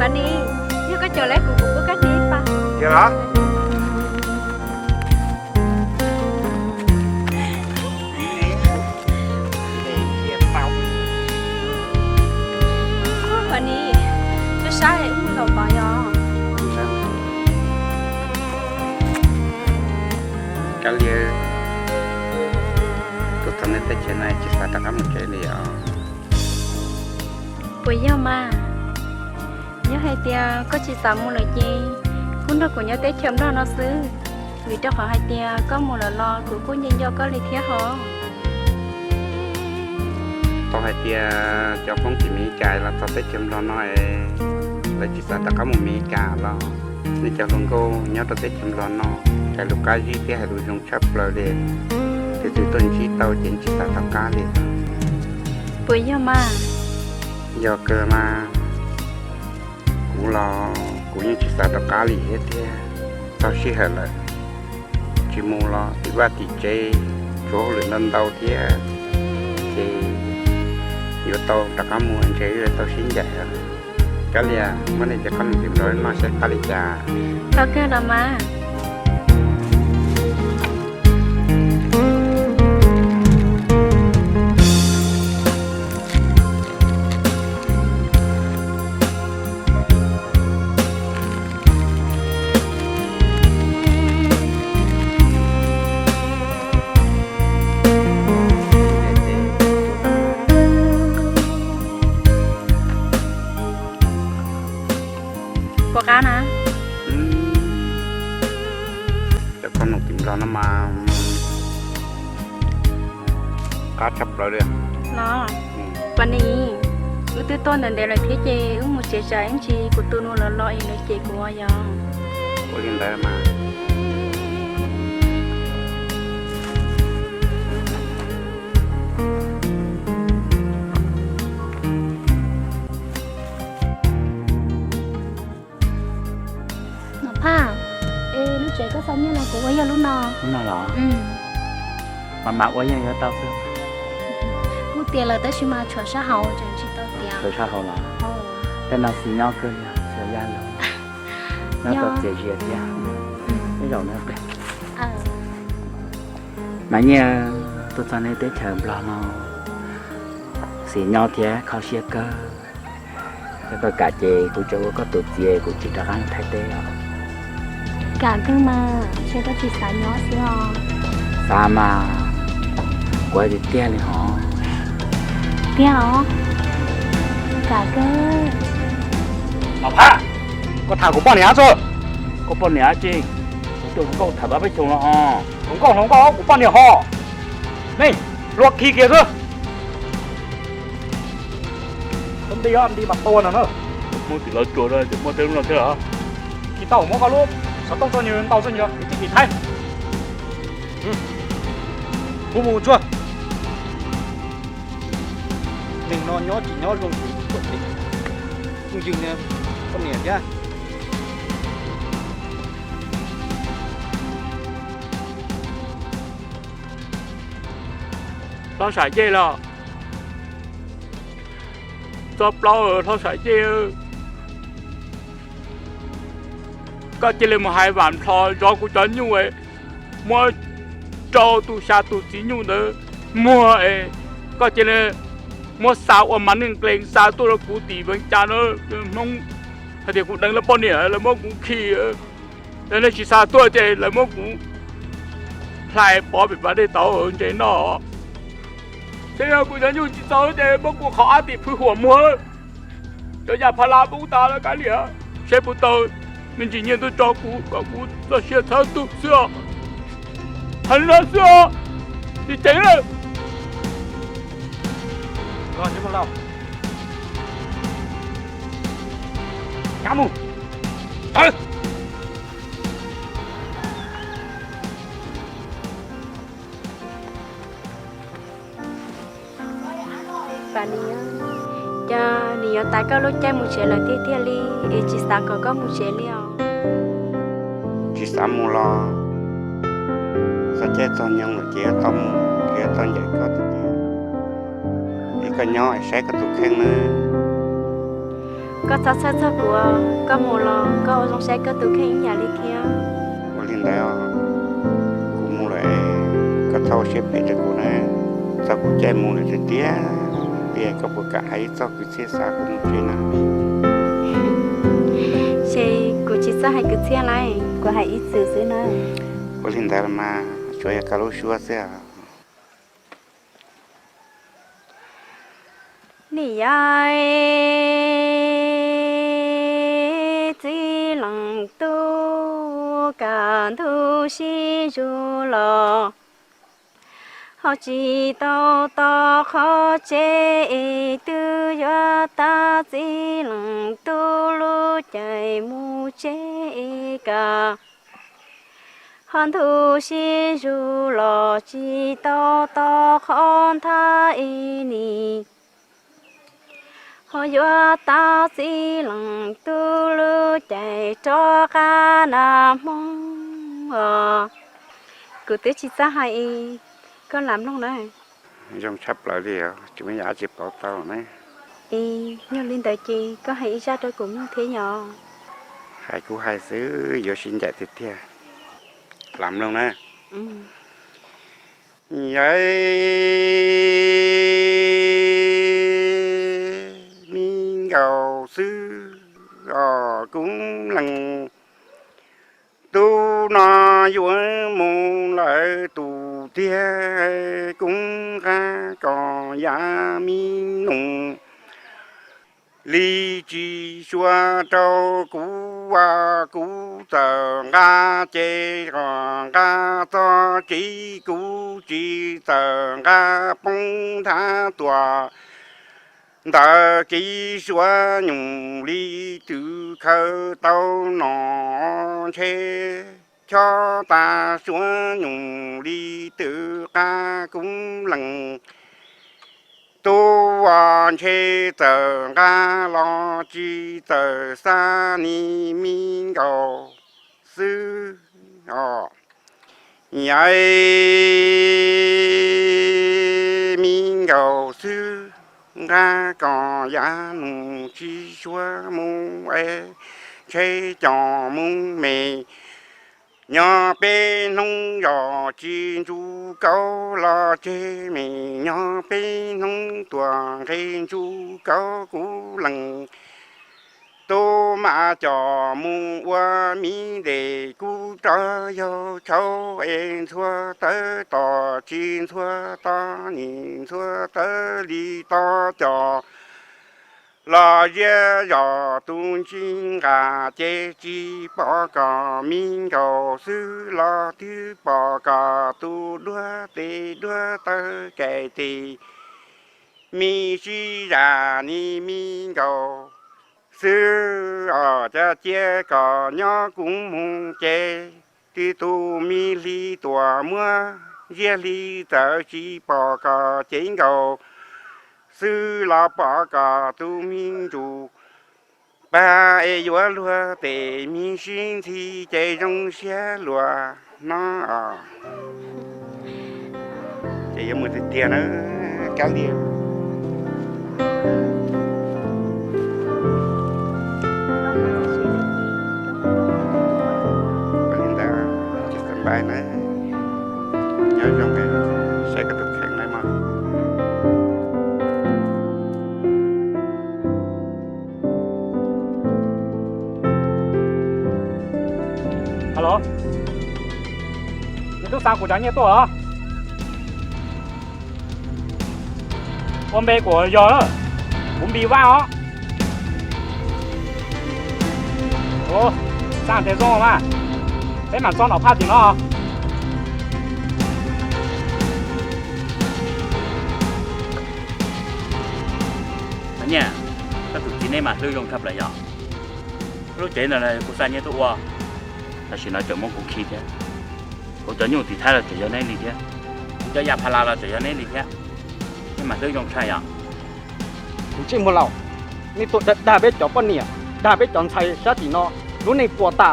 bạn đi như có chờ lấy của các đi pa Chưa đó. bạn đi cho sai lại uống đầu tỏi giò Cái gì tôi thằng này tới trên này chỉ phải tặng một cái liền. bây giờ mà nhớ hai tia có chỉ sợ mua lời chi cũng đâu của nhớ tới chấm đó nó xứ vì trong họ hai tia có một lời lo của cô nhân do có lời thiết họ Tao hay tia cho con chỉ mỹ cài là tao tới chấm đó nói là chỉ phải tặng một mỹ cà lo nên cho con cô nhớ tao tới chấm đó nó cái lúc cái gì thì hay đối dùng chấp lời để thì từ tuần chỉ tao chính chỉ phải tặng cá liền. bây giờ mà Giờ cơ mà cũng lo cũng như chỉ phải tặng cá liền hết thì tao chỉ hết là chỉ mua lo thì ba thì chơi chỗ luyện lên tao thì nhiều tao tặng cá mua anh chơi rồi tao xin dạy cái liền mà này cho con tìm rồi mà sẽ cá liền già tao kêu là mà có cá nè cho con một tìm ra nó mà cá chập rồi đi nóวันนี้อุตต้นนั่นเดี๋ยวเราเทเจอุ้มมือเสียใจอันชีกุตุนูละลอยเลยเจกัวยอง có liên đấy mà nó pa ê nó trẻ có sống như là của bây giờ lúc nào Đúng rồi đó. ừ Mà mặc quá giờ tao xưa. lúc tiền là tới khi mà chuyển sang hậu chẳng chỉ tao tiền Rồi sao hậu là. ồ Tên nào xì nhau cơ nhà. Sợ gian rồi. Nó Nhau. có trẻ trẻ trẻ. Cái dầu nó đẹp. ờ Mà nha tôi cho nên tới chờ lo nó. Xì nhau thế khó xia cơ. Cái coi cả chè của chỗ có tụt chè của chị đã ăn thay tê rồi. cả cơ mà chơi có chỉ xả nhỏ xíu hò Sao mà quay đi tia lên họ. tiền hả cả cơ Ngọc Hà, có thằng của bọn này rồi. Có bọn này chứ. Tôi không có thằng đó với chồng nó họ. Không có của bọn này họ. Này, luộc khi kìa chứ. Không đi ăn đi bắt to nào nữa. Mua thì lấy chùa rồi, mua tên là thế hả? Khi tao mua cả lúc, sao tao cho nhiều tao cho nhiều, thì chỉ thay. Mua chưa? Mình nó nhó chỉ nhó luôn không dừng nè con nè nhá Tao xài chê là. Tao bao tao xài chê. Có chỉ là một hai vạn thò cho cô chọn như vậy. Mua cho tu xa tu chỉ như nữa. Mua ấy. Có chỉ là mua sao ở mắn nên kênh sao tôi là cú tỷ với cha nó mong thì cũng đang là bọn nè là mong cũng khi nên là chỉ sao tôi thì là mong cũng lại bỏ bị bắt đi tàu ở trên nó thế là cũng như chỉ sao thì mong cũng khó thì phảiหัว mua cho nhà phá la bung ta là cái gì á xe bút tàu mình chỉ nhận tôi cho cú có cú là xe tháo tụ xưa hắn là xưa thì chết rồi. rồi chứ không đâu Cảm ơn. Thôi. và đi cho đi tại các lối chơi một chế là tiếc tiếc li để chỉ sao có một chế liao chỉ sao mua lo sao chết cho nhau là chỉ tông kia tông vậy có thì cái nhỏ sẽ có tụi khen nữa có sao sao sao của có một lò có trong xe có tụ khi nhà đi kia có liên đại cũng mua lại có thâu xếp để cho cô này sao cô chạy mua lại thì tía bây giờ có một cái hay sao cứ chia xa cũng chuyện nào chị của chị sao hay cứ xe này của hay ít xử nữa có liên đại mà cho em cả lối xua xe nì ai chỉ lòng tu cả thu si du lo họ chỉ tao tao khó chế tư do ta chỉ lòng tu lu chạy mu chế cả hàn thu si du lo chỉ tao tao khó thay nì họ do ta chỉ lòng tu lu chạy cho cả nam mong cứ tới chỉ ra hay con làm luôn đấy trong sắp lại đi chúng mình đã chụp bảo tao này nhưng liên tới chị có hay ra tôi cũng thế nhỏ hai cô hai xứ vô xin chạy tiếp theo làm luôn nè vậy mình cầu xứ cũng lần tu nó vui mong lại tu tia cũng ra còn giá mình nung lý trí xóa trâu cú tờ ga chê còn ga to chỉ cú chỉ tờ ga bông tha tòa ta chỉ xóa nhung lý từ khâu tao nọ chê cho ta xóa nhung lý từ ca cũng lần tu hoàn chế tờ ga lo chi tờ sa ni min cầu sư vậy min cầu sư ga cò giá nụ chi xóa mu chế cho mu mề nhỏ bé nông giò chín chú câu lo chế mì nhỏ bé nông toàn trên chú câu cú lần tô mà cho mu qua mi để cú cho yo cháu em thua tới tỏ chín thua to nhìn thua tới đi to cho là dễ dò tuôn chinh gà chế chi bỏ cò min cầu sư lo thứ bỏ cò tu đua tê đua tơ kẻ tì mi chi ra ni min cầu sư ở cha chế cò nhỏ cũng mong chế tí tu mi li tòa mưa dễ li tờ chi bỏ cò chế cầu sư là bỏ cả tu minh chủ ba ai vừa lúa để minh sinh thì chạy trong xe lúa nó chạy một cái tiền nó cao đi hiện tại chỉ cần bài này nhớ trong cái xe cái tập khen này mà Alo, những lúc sáng của cháu như tôi hả? Con bé của giờ đó, cũng bị vào á. Ồ, sang thế rồi mà. Thế mà con nó phát thì nó hả? Anh nhá, các tụi chị này mà lưu用 thấp lại nhở? Lúc chế này cô sang như tôi qua. Ta chỉ nói chồng mong cũng khi thế, cô chọn nhiều thì thay là chỉ cho nên đi thế, cho nhà pha là chỉ cho nên đi thế, nhưng mà tôi dùng sai à? chỉ một lâuนี่ตัวด่าเบ็ดจอปนเนี่ยด่าเบ็ดจอนชัยชาตินอรู้ในปวดตา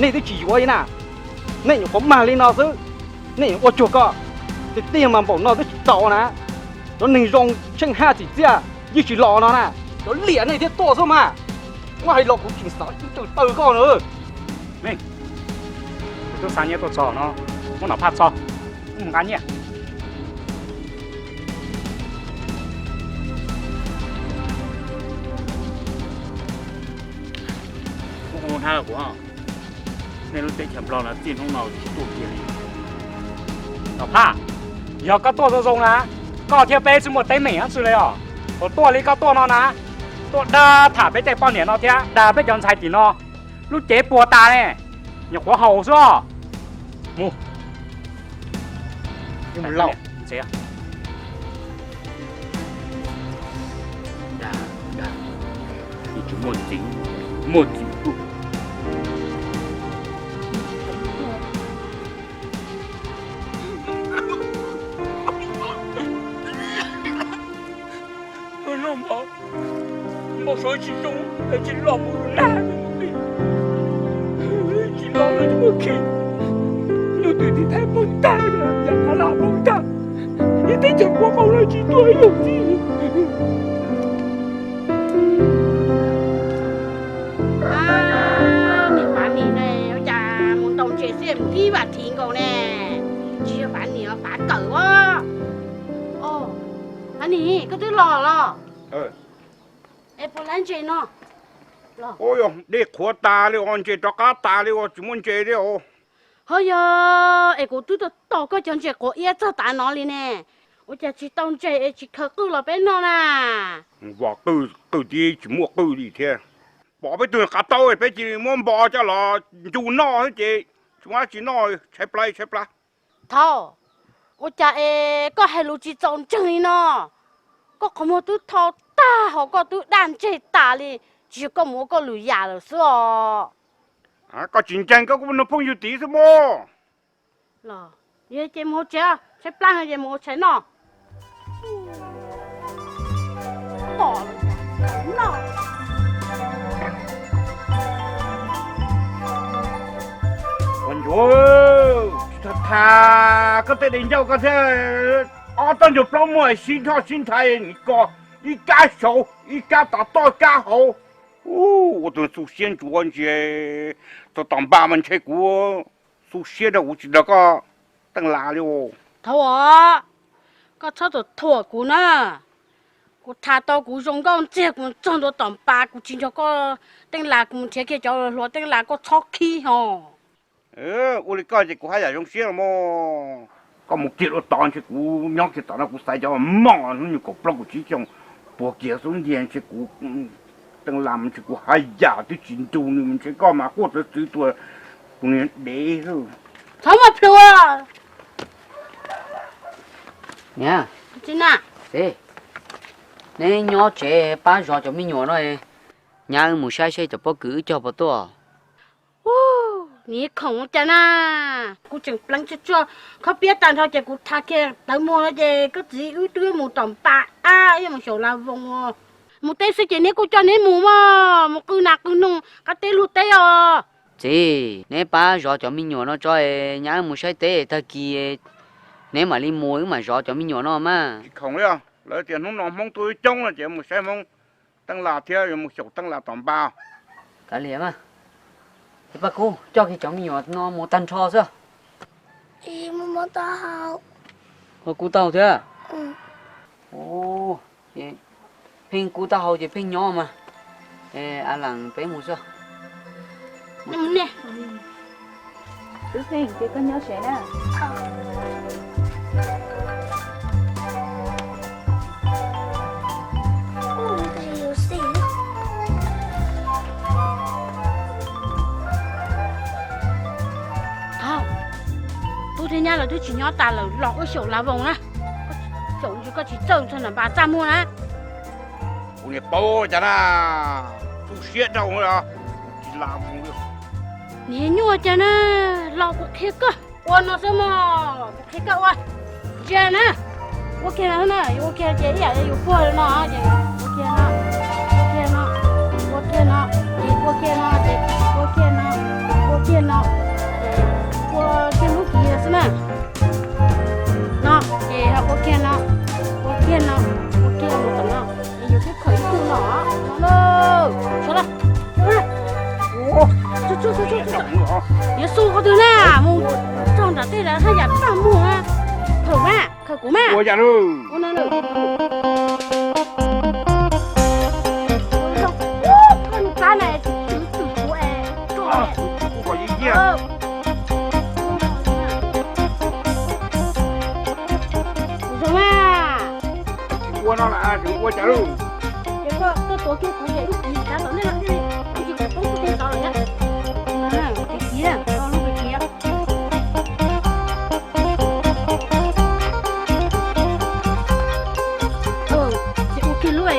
นี่ที่จีไว้น่ะนี่ผมมาเลยนอซื้อนี่ว่าจัวก็ติดเตี้ยมาบอกนอที่ต่อนะแล้วหนึ่งรงเช่ง5 จีเจ้ายี่สิรอเนาะนะ都脸那天多少嘛？我还老古警啥就到高了。都3年多做喏，我哪怕做，唔干呢。我问他了过哈，那路在前不了，进通脑多偏哩。哪怕要个多少种啦，高铁杯子没得名出来哦，我多哩个多喏呐，多的他被在半年喏天，的被人才点喏，路这波大呢，你活好说。木，你们老这样。你就莫紧，莫紧不。我老婆，我说起中，而且老婆难的，起老了就不看。我对你太笨蛋了，让他老笨蛋，你得叫我好了去多有劲。啊，你把你呢，我家muốn đồng chế xem thi và thi cầu nè, chưa bán你要phá cỡ quá. Ồ, anh nhỉ, có thứ lò lò. Em phải làm gì nó? Lò. 哦哟，你扩大了，按这多加大了，怎么这了？ Thôi giờ, em cũng tôi tao có chọn chế của em cho ta nó đi nè. Ôi cha chỉ tông chế em chỉ khờ cứ là bên nó nè. 我狗的怎么狗的天？宝贝对卡刀的，别只摸包着了，就闹这，怎么去闹？吃不来吃不来。 Thôi, ôi cha em có hai lũ chỉ chọn chơi nó. Có không một thứ thao ta họ có thứ đàn chế ta đi, chỉ có một cái lũ già rồi sao? 啊，个真正个我们朋友弟什么？ Lò, ye chế một chế, chế plan hay chế một chế nó. Bỏ nó. 哎呦，他个对人家个这，啊，当就不么心态，你个一家小，一家大，大家好。哦，我都首先做些，都当爸们吃过，首先的我知道个等哪了。 Thôi à, có cho tôi thua cú nè. Cú thà tao cú dùng con chết cú trong đó tầm ba cú chỉ cho có tên là cú chết kia cho lo tên là có chóc khí hả? 我哋家只股还要用些么？个目的我当起股，鸟去当那股晒叫忙，你个不股只种，不结束年去股，等咱们去股还呀的进度，你们去干嘛？或者最多，过年累了。 Thôi mà phiêu à? Nè, Chị nào? thế nên nhỏ trẻ ba giờ cho mình nhỏ rồi nhà một sai cho bố cứ cho bố to Nhi không cho na, cú chẳng plăng cho,เขาbiết tàn thôi chỉ cú thà kia, tới mua nó chỉ có gì ư tươi một tầm ba, nhưng mà sầu là vòng, một tay sẽ chỉ nên cú cho nên mù mà, một cứ nạc cứ nung, cái tay lụt tay à. chị nếu ba giờ cho mình nhỏ nó cho nhà một sai tế thật kỳ nếu mà đi mua mà giờ cho mình nhỏ nó mà không đấy à? Lỡ tiền không nòng mong tôi trông là chỉ một xe mong tăng là theo rồi một số tăng là tầm bao. cả liền mà thì ba cô cho cái cháu mình nhỏ nó một tan cho chưa Em muốn tao học. cô tao thế à Ừ. ồ pin cô tao thì pin nhỏ mà anh làng bé một sao Nè. Cứ phiền chị có nhớ sẽ nè. Đây là gì? Thôi, tôi thấy nha là tôi chỉ nhớ ta là lọ cái sổ lá vòng á, sổ chỉ có chỉ trơn thôi là 300 mua á. Ủa bố chả na, tôi xe đâu rồi, chỉ làm không được. Nè nhua chả nè, lọ của kia cơ, ôn nó sao mà, của kia cơ ôn, chả nè, của kia nó nè, của kia chế gì à, của kia nó chế, của kia nó, của kia nó, của kia nó, chế của kia nó, chế của kia nó, của kia nó, của kia lúc kia sao nè, nó chế của kia nó, của kia nó, của kia một tấm nó, chế cái khởi của nó. là hay là tao mua thử mà khởi của mà 我家喽， 我那了con cá này từ của em 啊，我一见， 什么？我那了啊，我家喽，这个多给古也有比啥的那个这个都不得搞了呀。嗯，得急，搞路得急。哦，这我给路哎，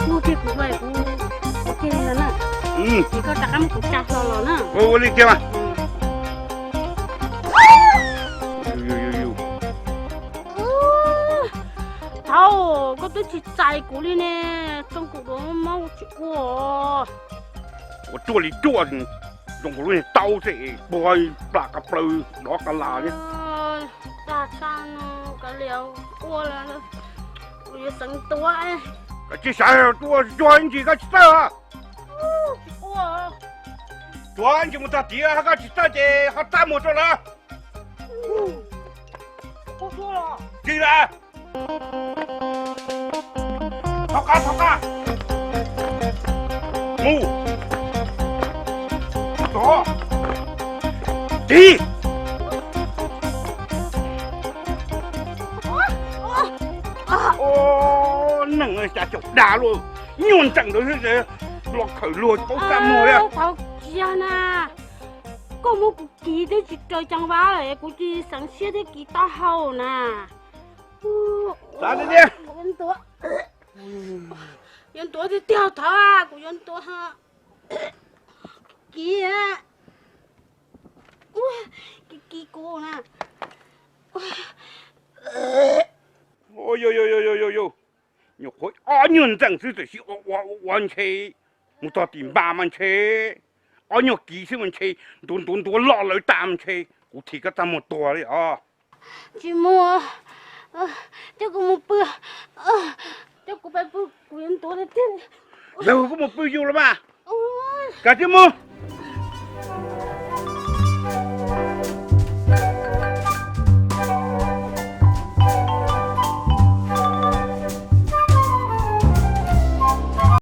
我给古哎，我给了呢。嗯，这个大家们古家了了呢。我理解嘛，有，好，我都去摘过了呢，中国都没我去过。我做你做人，用我那刀子，不会打个布，拿个拉的，大餐哦，个了过来了，我也生多哎。这啥呀？多转几个色啊？哇，转几么大地啊？个色的，还大么着了？我说了，进来，头干，木，左，地。哦，能啊，下就打了，原正都是这落口落都干么呀？好贱呐！我冇古記得絕對正話嚟，估計上車都幾多號呢？啥子的？人多，人多就掉頭啊！古人多哈，幾啊？哇，幾個呢？哦哟，你会啊？原正是就是完车，我到底8万车，啊你几十万车，多落来担车，我提个这么多的啊！chị mua cho cô một bữa cho cô phải bữa quyến tối để tiền 有个么不有了吧？赶紧么？